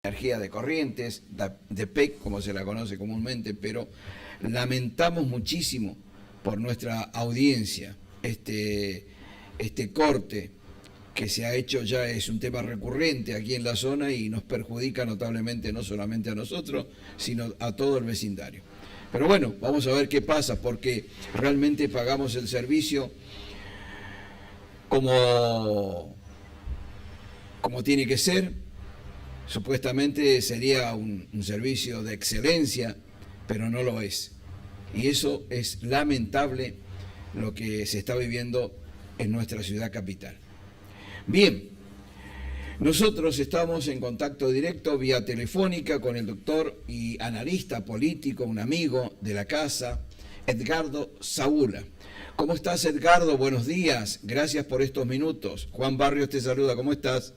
Energía de Corrientes, DEPEC, como se la conoce comúnmente, pero lamentamos muchísimo por nuestra audiencia este corte que se ha hecho. Ya es un tema recurrente aquí en la zona y nos perjudica notablemente, no solamente a nosotros, sino a todo el vecindario. Pero bueno, vamos a ver qué pasa, porque realmente pagamos el servicio como tiene que ser. Supuestamente sería un servicio de excelencia, pero no lo es. Y eso es lamentable lo que se está viviendo en nuestra ciudad capital. Bien, nosotros estamos en contacto directo vía telefónica con el doctor y analista político, un amigo de la casa, Edgardo Saúla. ¿Cómo estás, Edgardo? Buenos días, gracias por estos minutos. Juan Barrios te saluda, ¿cómo estás?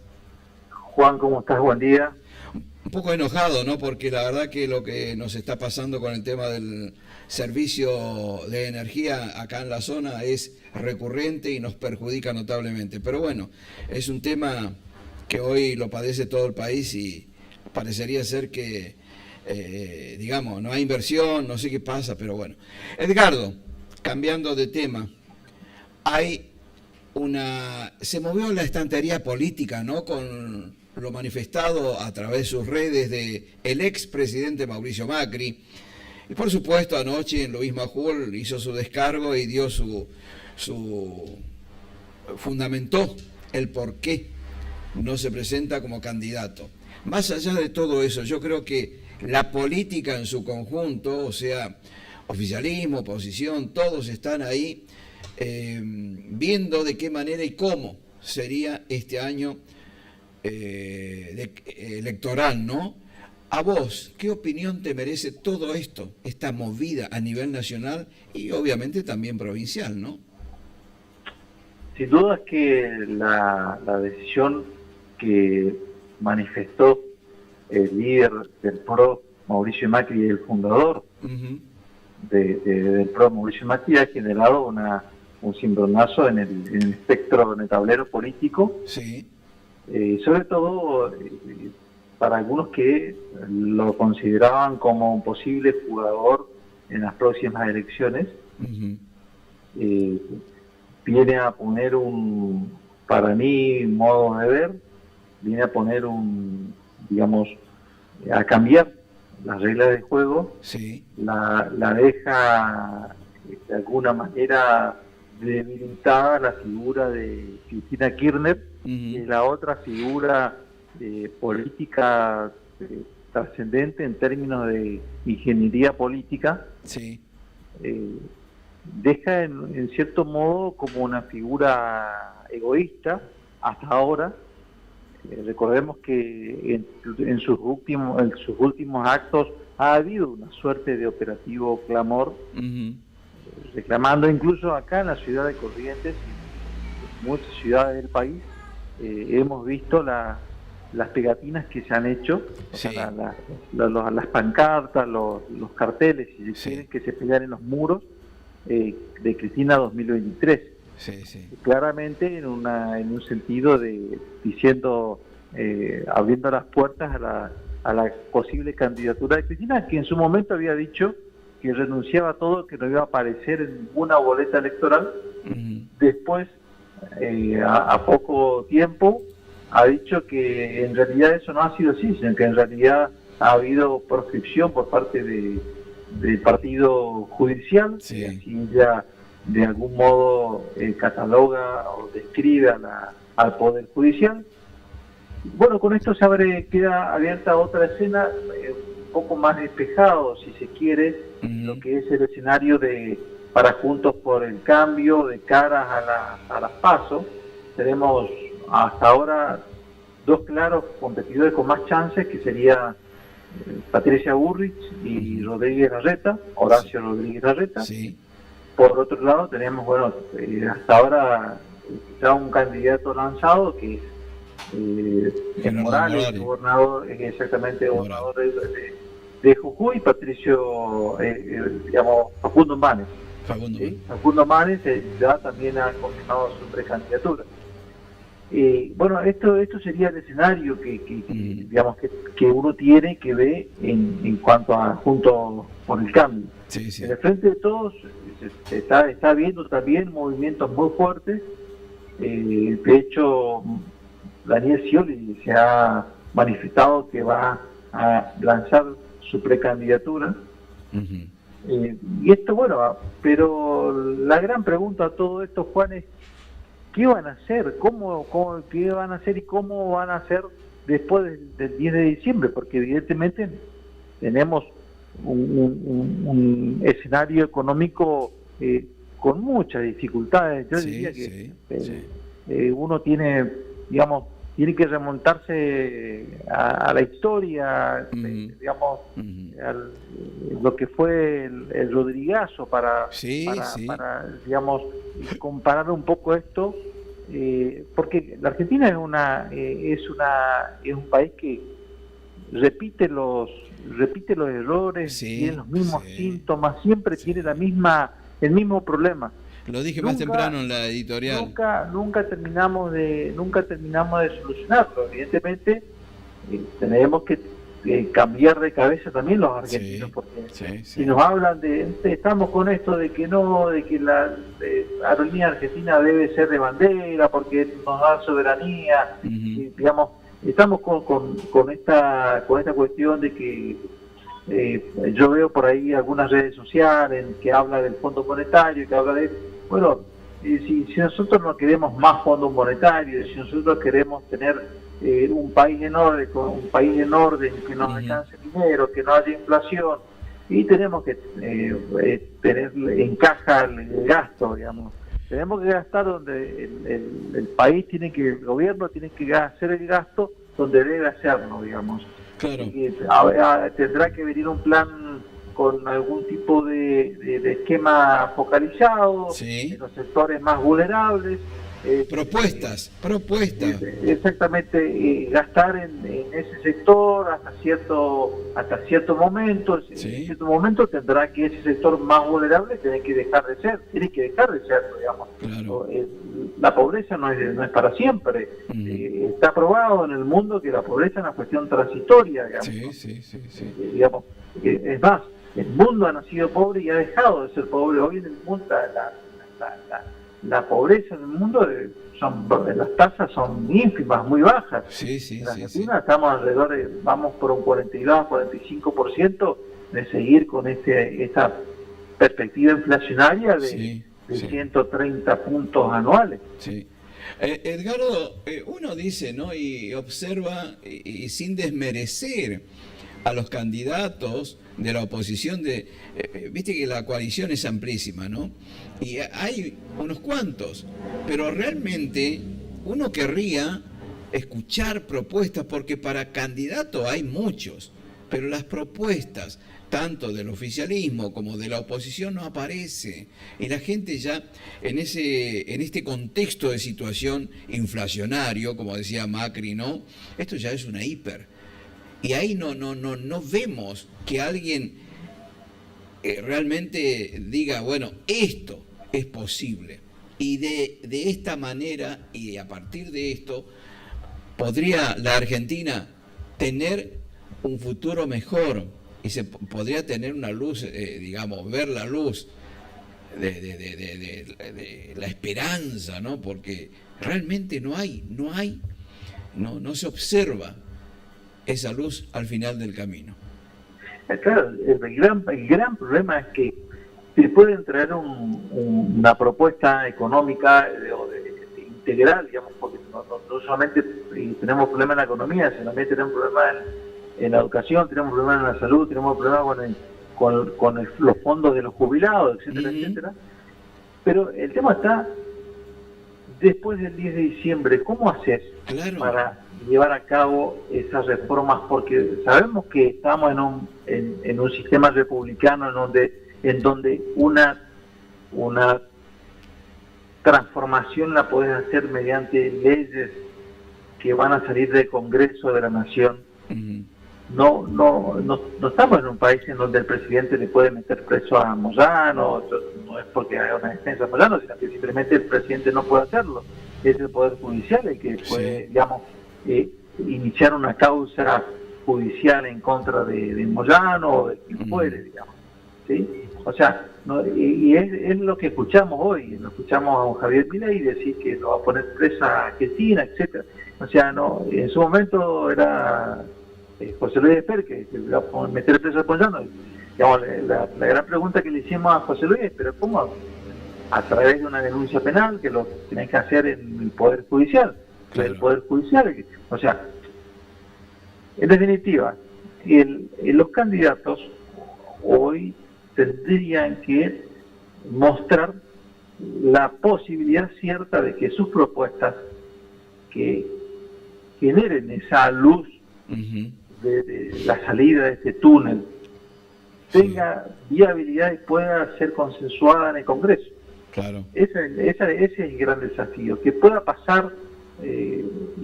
Juan, ¿cómo estás? Buen día. Un poco enojado, ¿no? Porque la verdad que lo que nos está pasando con el tema del servicio de energía acá en la zona es recurrente y nos perjudica notablemente. Pero bueno, es un tema que hoy lo padece todo el país y parecería ser que, digamos, no hay inversión, no sé qué pasa, pero bueno. Edgardo, cambiando de tema, se movió la estantería política, ¿no? Con lo manifestado a través de sus redes de el expresidente Macri. Y por supuesto anoche en Luis Majul hizo su descargo y dio fundamentó el por qué no se presenta como candidato. Más allá de todo eso, yo creo que la política en su conjunto, o sea, oficialismo, oposición, todos están ahí viendo de qué manera y cómo sería este año electoral, ¿no? A vos, ¿qué opinión te merece todo esto, esta movida a nivel nacional y obviamente también provincial, ¿no? Sin duda es que la decisión que manifestó el líder del PRO, Mauricio Macri, el fundador del PRO, Mauricio Macri, ha generado un cimbronazo en el espectro, en el tablero político. Sí. Sobre todo para algunos que lo consideraban como un posible jugador en las próximas elecciones. Viene a poner para mí, modo de ver, viene a poner digamos, a cambiar las reglas del juego. Sí. La deja de alguna manera debilitada la figura de Cristina Kirchner, y la otra figura política trascendente en términos de ingeniería política. Sí. Deja en cierto modo como una figura egoísta hasta ahora. Recordemos que en sus últimos actos ha habido una suerte de operativo clamor, reclamando incluso acá en la ciudad de Corrientes y en muchas ciudades del país. Hemos visto las pegatinas que se han hecho, sí. O sea, las pancartas, los carteles, si se quieren, que se pegan en los muros de Cristina 2023. Sí. Claramente en un sentido de diciendo, abriendo las puertas a la posible candidatura de Cristina, que en su momento había dicho que renunciaba a todo, que no iba a aparecer en ninguna boleta electoral. Después, a poco tiempo, ha dicho que en realidad eso no ha sido así, sino que en realidad ha habido proscripción por parte del partido judicial, y así ya de algún modo cataloga o describe al Poder Judicial. Bueno, con esto queda abierta otra escena, un poco más despejado, si se quiere, lo que es el escenario para Juntos por el Cambio, de cara a las PASO. Tenemos hasta ahora dos claros competidores con más chances, que sería Patricia Bullrich y Rodríguez Larreta, Horacio Rodríguez Larreta. Sí. Por otro lado tenemos, hasta ahora ya un candidato lanzado, que es Morales, gobernador, gobernador de Jujuy, Patricio, Facundo Manes. Facundo Manes ya también ha confirmado su precandidatura. bueno, esto sería el escenario digamos que uno tiene que ver en cuanto a Juntos por el Cambio. Sí, sí. En el Frente de Todos se está viendo también movimientos muy fuertes. De hecho, Daniel Scioli se ha manifestado que va a lanzar su precandidatura. Y esto, bueno, pero la gran pregunta a todo esto, Juan, es ¿qué van a hacer? ¿Qué van a hacer y cómo van a hacer después del 10 de diciembre? Porque evidentemente tenemos un escenario económico con muchas dificultades. Yo diría que uno tiene, digamos, tiene que remontarse a la historia, digamos, lo que fue el Rodrigazo para, digamos, comparar un poco esto, porque la Argentina es un país que repite los errores, tiene los mismos síntomas, siempre tiene el mismo problema. Lo dije más temprano en la editorial. Nunca terminamos de solucionarlo. Evidentemente tenemos que cambiar de cabeza también los argentinos, porque si nos hablan estamos con esto de que la aerolínea argentina debe ser de bandera porque nos da soberanía, y, digamos, estamos con esta cuestión de que yo veo por ahí algunas redes sociales que habla del Fondo Monetario, que habla de... Bueno, si nosotros no queremos más fondos monetarios, si nosotros queremos tener un país en orden, que nos alcance dinero, que no haya inflación, y tenemos que tener en caja el gasto, digamos. Tenemos que gastar donde el gobierno tiene que hacer el gasto donde debe hacerlo, digamos. Claro. Tendrá que venir un plan con algún tipo de esquema focalizado en los sectores más vulnerables. Propuestas. Exactamente, gastar en ese sector hasta cierto momento. En cierto momento tendrá que ese sector más vulnerable tiene que dejar de serlo, digamos. Claro. La pobreza no es para siempre. Está probado en el mundo que la pobreza es una cuestión transitoria, digamos. Sí. Digamos, es más, el mundo ha nacido pobre y ha dejado de ser pobre. Hoy en el mundo la pobreza en el mundo las tasas son ínfimas, muy bajas. En Argentina estamos vamos por un 42-45% de seguir con esta perspectiva inflacionaria de 130 puntos anuales. Edgardo, uno dice, ¿no? Y observa, y sin desmerecer a los candidatos de la oposición, viste que la coalición es amplísima, ¿no? Y hay unos cuantos, pero realmente uno querría escuchar propuestas, porque para candidato hay muchos, pero las propuestas tanto del oficialismo como de la oposición no aparece, y la gente ya en este contexto de situación inflacionario, como decía Macri, ¿no? Esto ya es una hiper. Y ahí no vemos que alguien realmente diga, bueno, esto es posible. Y de esta manera, y a partir de esto, podría la Argentina tener un futuro mejor, y se podría tener una luz, digamos, ver la luz de la esperanza, ¿no? Porque realmente no se observa esa luz al final del camino. Claro, el gran problema es que se puede traer una propuesta económica integral, digamos, porque no solamente tenemos problemas en la economía, sino también tenemos problemas en la educación, tenemos problemas en la salud, tenemos problemas con los fondos de los jubilados, etcétera, etcétera. Pero el tema está después del 10 de diciembre, ¿cómo hacer para llevar a cabo esas reformas? Porque sabemos que estamos en un sistema republicano en donde una transformación la puedes hacer mediante leyes que van a salir del Congreso de la Nación. No estamos en un país en donde el presidente le puede meter preso a Moyano, no es porque haya una defensa a Moyano, sino que simplemente el presidente no puede hacerlo. es el Poder Judicial el que puede, Sí. digamos, iniciar una causa judicial en contra de Moyano o de quien fuere, digamos. ¿Sí? O sea, no, y es lo que escuchamos hoy, lo escuchamos a Javier Milei decir que lo va a poner presa a Argentina, etcétera. O sea, no, en su momento era José Luis Esper que le iba a meter preso a Moyano. Digamos, la gran pregunta que le hicimos a José Luis, pero ¿cómo? A través de una denuncia penal que lo tienen que hacer en el Poder Judicial. Claro. El Poder Judicial, o sea, en definitiva, los candidatos hoy tendrían que mostrar la posibilidad cierta de que sus propuestas que generen esa luz de la salida de este túnel tenga viabilidad y pueda ser consensuada en el Congreso. Claro. Ese es el gran desafío, que pueda pasar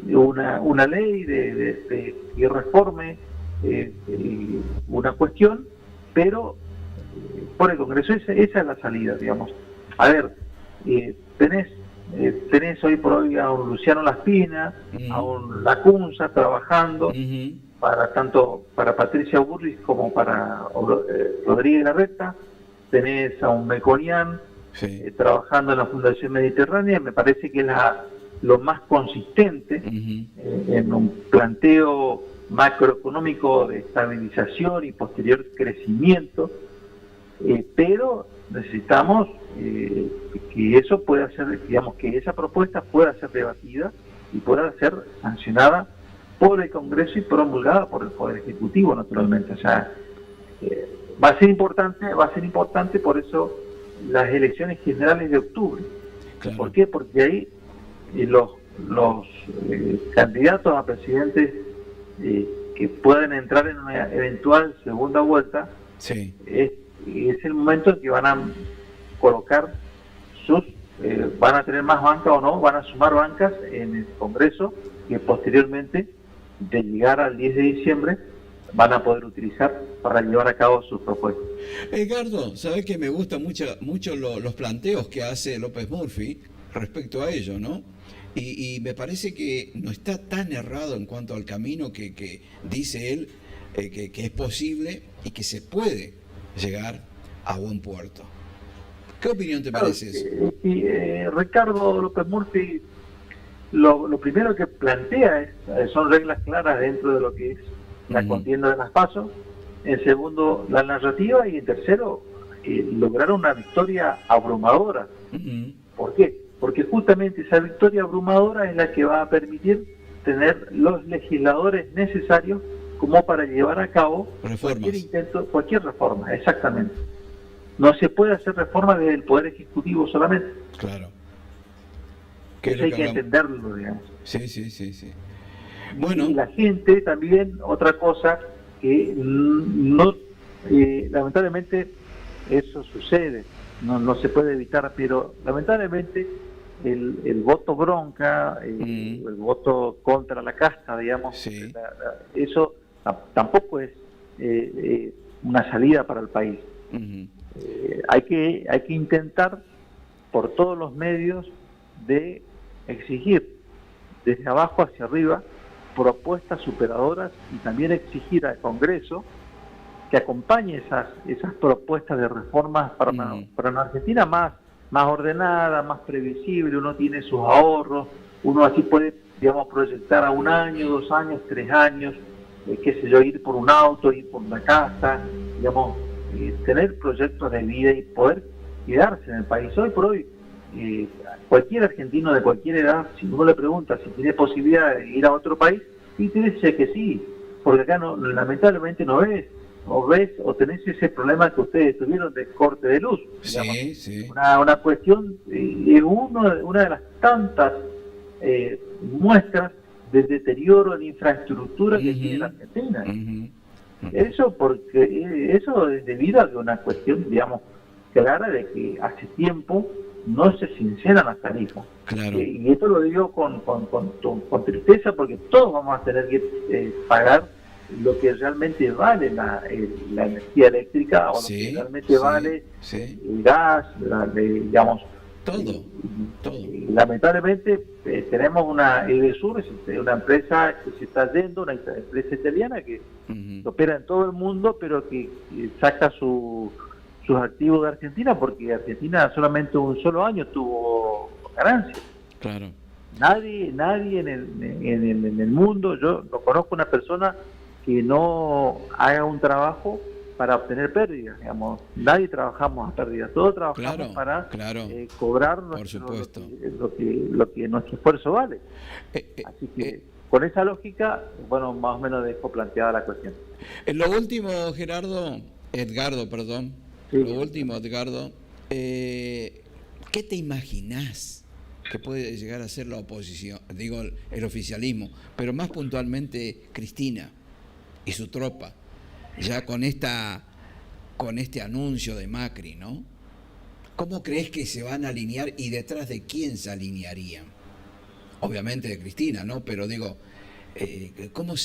una ley que reforme una cuestión, pero por el Congreso esa es la salida, digamos. A ver, tenés hoy por hoy a un Luciano Laspina, a un Lacunza trabajando tanto para Patricia Bullrich como para Rodríguez Larreta, tenés a un Melconian trabajando en la Fundación Mediterránea. Me parece que es lo más consistente en un planteo macroeconómico de estabilización y posterior crecimiento, pero necesitamos que eso pueda ser, digamos, que esa propuesta pueda ser debatida y pueda ser sancionada por el Congreso y promulgada por el Poder Ejecutivo, naturalmente. O sea, va a ser importante por eso las elecciones generales de octubre. Claro. ¿Por qué? Porque ahí los candidatos a presidentes que pueden entrar en una eventual segunda vuelta, es el momento en que van a colocar van a tener más bancas o no, van a sumar bancas en el Congreso que posteriormente, de llegar al 10 de diciembre, van a poder utilizar para llevar a cabo sus propuestas. Edgardo, sabes que me gustan mucho los planteos que hace López Murphy respecto a ello, ¿no? Y me parece que no está tan errado en cuanto al camino que dice él, que es posible y que se puede llegar a buen puerto. ¿Qué opinión te merece eso? Ricardo López Murphy lo primero que plantea son reglas claras dentro de lo que es la contienda de las PASO. En segundo, la narrativa. Y en tercero, lograr una victoria abrumadora. ¿Por qué? Porque justamente esa victoria abrumadora es la que va a permitir tener los legisladores necesarios como para llevar a cabo cualquier reforma. Exactamente. No se puede hacer reforma desde el Poder Ejecutivo solamente. Claro. Eso hay que entenderlo, digamos. Sí. Bueno. Y la gente también, otra cosa, que no, lamentablemente eso sucede, no se puede evitar, pero lamentablemente el voto bronca, el voto contra la casta, digamos, eso tampoco es una salida para el país. Hay que intentar por todos los medios de exigir desde abajo hacia arriba propuestas superadoras y también exigir al Congreso que acompañe esas propuestas de reformas para una Argentina más ordenada, más previsible. Uno tiene sus ahorros, uno así puede, digamos, proyectar a 1 año, 2 años, 3 años, ir por un auto, ir por una casa, digamos, tener proyectos de vida y poder quedarse en el país. Hoy por hoy, cualquier argentino de cualquier edad, si uno le pregunta si tiene posibilidad de ir a otro país, y te dice que sí, porque acá lamentablemente no ves o tenés ese problema que ustedes tuvieron de corte de luz. Una cuestión, es una de las tantas muestras de deterioro en infraestructura que tiene la Argentina. Eso es debido a una cuestión, digamos, clara de que hace tiempo no se sinceran las tarifas. Claro. Y esto lo digo con tristeza, porque todos vamos a tener que pagar lo que realmente vale la energía eléctrica, o lo que realmente vale el gas, digamos, todo, todo. Y lamentablemente tenemos Edesur, es una empresa que se está yendo, una empresa italiana que opera en todo el mundo, pero que saca sus activos de Argentina, porque Argentina solamente un solo año tuvo ganancias. Claro. Nadie en el mundo, yo no conozco una persona que no haga un trabajo para obtener pérdidas, digamos. Nadie trabajamos a pérdidas, todos trabajamos para cobrar lo que nuestro esfuerzo vale. Así que con esa lógica, bueno, más o menos dejo planteada la cuestión. Lo último, Edgardo, perdón. Sí. Lo último, Edgardo, ¿qué te imaginás que puede llegar a ser la oposición? Digo, el oficialismo, pero más puntualmente Cristina y su tropa, ya con este anuncio de Macri, ¿no? ¿Cómo crees que se van a alinear y detrás de quién se alinearían? Obviamente de Cristina, ¿no? Pero digo, ¿cómo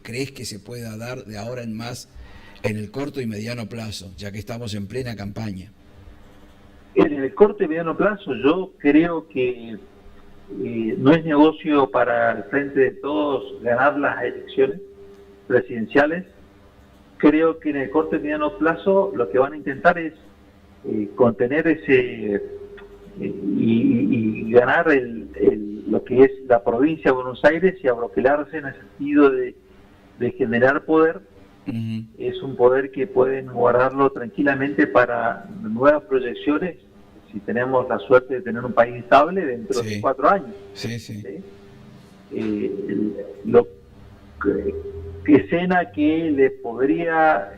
crees que se pueda dar de ahora en más en el corto y mediano plazo, ya que estamos en plena campaña? En el corto y mediano plazo yo creo que no es negocio para el Frente de Todos ganar las elecciones presidenciales. Creo que en el corto y mediano plazo lo que van a intentar es contener y ganar lo que es la provincia de Buenos Aires y abroquelarse en el sentido de generar poder. Es un poder que pueden guardarlo tranquilamente para nuevas proyecciones, si tenemos la suerte de tener un país estable dentro de 4 años. Escena que le podría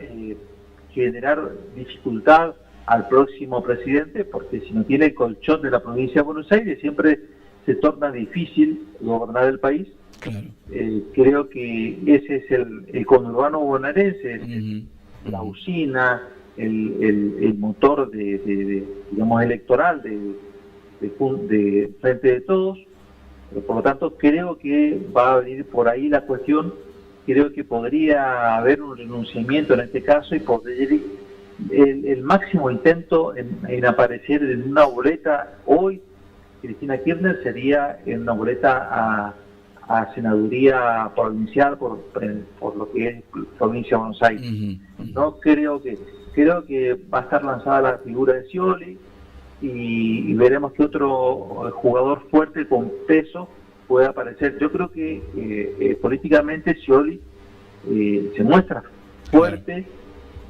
generar dificultad al próximo presidente, porque si no tiene el colchón de la provincia de Buenos Aires siempre se torna difícil gobernar el país. Claro. Creo que ese es el conurbano bonaerense, la usina, el motor digamos electoral de Frente de Todos. Por lo tanto, creo que va a venir por ahí la cuestión. Creo que podría haber un renunciamiento en este caso y podría el máximo intento en aparecer en una boleta hoy. Cristina Kirchner sería en una boleta a senaduría provincial por lo que es provincia de Buenos Aires. No creo que va a estar lanzada la figura de Scioli y veremos que otro jugador fuerte con peso puede aparecer. Yo creo que políticamente Scioli se muestra fuerte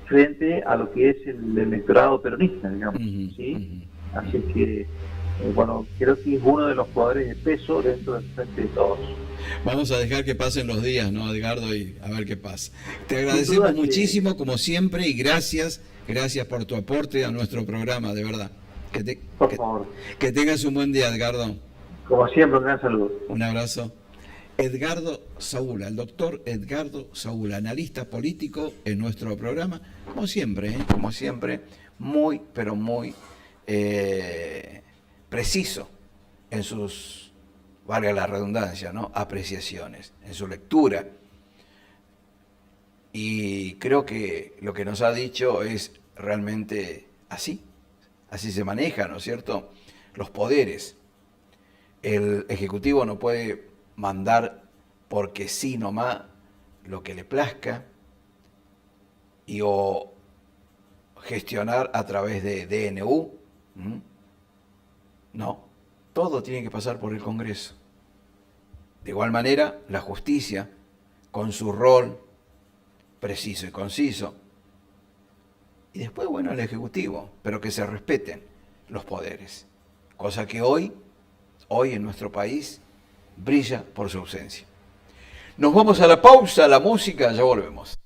frente a lo que es el electorado peronista, digamos. ¿Sí? Así que bueno, creo que es uno de los jugadores de peso dentro del Frente de Todos. Vamos a dejar que pasen los días, ¿no, Edgardo? Y a ver qué pasa. Te agradecemos muchísimo, como siempre, y gracias por tu aporte a nuestro programa, de verdad. Por favor. Que tengas un buen día, Edgardo. Como siempre, un gran saludo. Un abrazo. Edgardo Saúl, el doctor Edgardo Saúl, analista político en nuestro programa, como siempre, muy, pero muy preciso en sus, valga la redundancia, ¿no?, apreciaciones, en su lectura. Y creo que lo que nos ha dicho es realmente así se maneja, ¿no es cierto?, los poderes. El Ejecutivo no puede mandar porque sí nomás lo que le plazca o gestionar a través de DNU. No, todo tiene que pasar por el Congreso. De igual manera, la justicia, con su rol preciso y conciso. Y después, bueno, el Ejecutivo, pero que se respeten los poderes. Cosa que hoy en nuestro país brilla por su ausencia. Nos vamos a la pausa, a la música, ya volvemos.